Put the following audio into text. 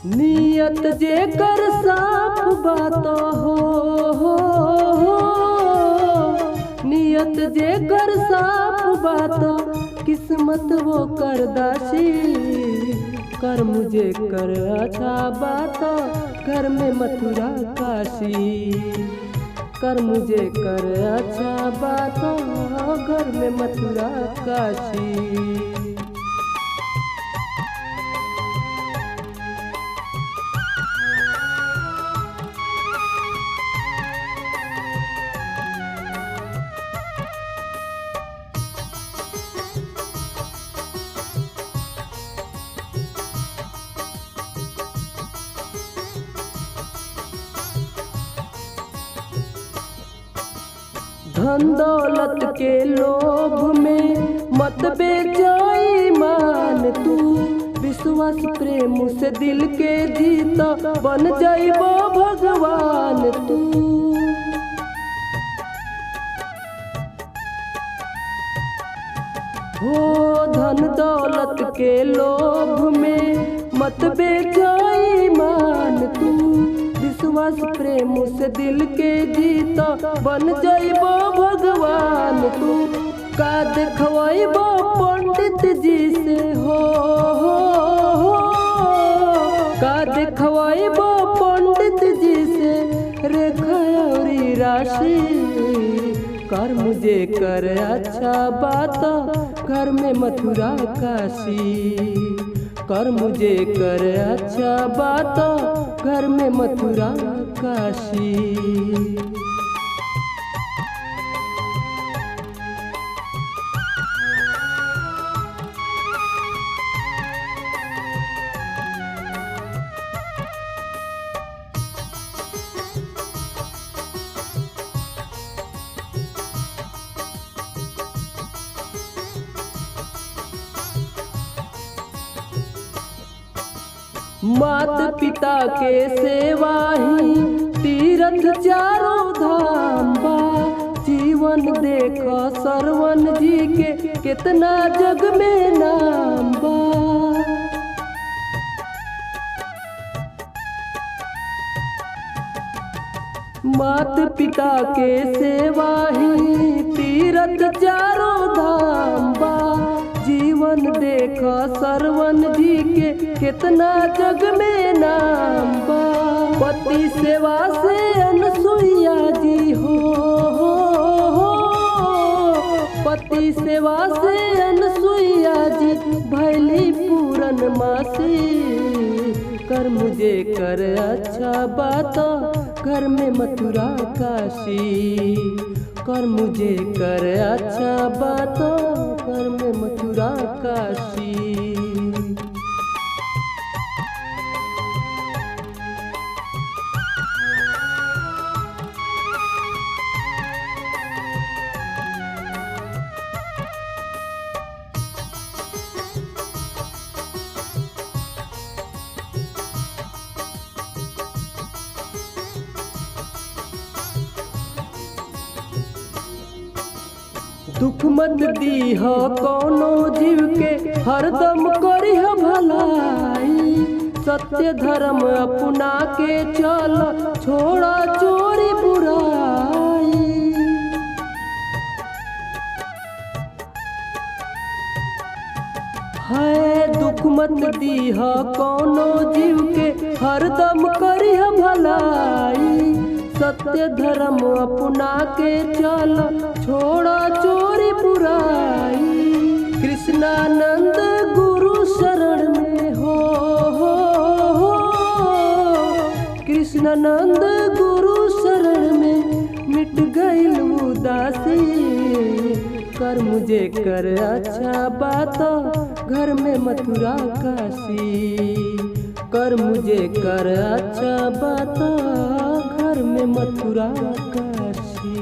नियत जेकर साफ बात हो, नियत जेकर साफ बात किस्मत वो कर दासी। कर मुझे कर अच्छा बात घर में मथुरा काशी। कर मुझे कर अच्छा बात घर में मथुरा काशी। धन दौलत के लोभ में मत बेचो ईमान तू। विश्वास प्रेम से दिल के जीत बन जाइबो भगवान तू। हो धन दौलत के लोभ में मत बेचो ईमान तू। विश्वास प्रेम से दिल के जीत बन जाइबो भगवान तू। का देखवाइबो पंडित जी से हो, का देखवाइबो पंडित जी से रेखा और राशि। कर मुझे कर अच्छा बात घर में मथुरा काशी। कर मुझे कर अच्छा बात घर में मथुरा काशी। मात पिता के सेवा ही तीर्थ चारों धाम बा। जीवन देख सरवन जी के कितना जग में नाम बा। मात पिता के सेवा ही तीर्थ चारों धाम बा। जीवन देख सरवन जी के कितना जग में नाम बा। पति सेवा से अनसुईया जी हो, पति सेवा से अनसुईया जी भैली पूरन मासी। कर मुझे कर अच्छा बात घर में मथुरा काशी। कर मुझे कर अच्छा बात घर में मथुरा काशी। दुख मत दीह कोनो जीव के हरदम करिह भलाई। सत्य धर्म अपना के चल छोड़ा चोरी बुराई। है दुख मत दीह कोनो जीव के हरदम करिह भलाई। सत्य धर्म अपना के चल छोड़ा चोरी बुराई। कृष्णानंद गुरु शरण में हो, कृष्णानंद गुरु शरण में मिट गईल उदासी। कर मुझे कर अच्छा बात घर में मथुरा काशी। कर मुझे कर अच्छा बात घर में मथुरा काशी।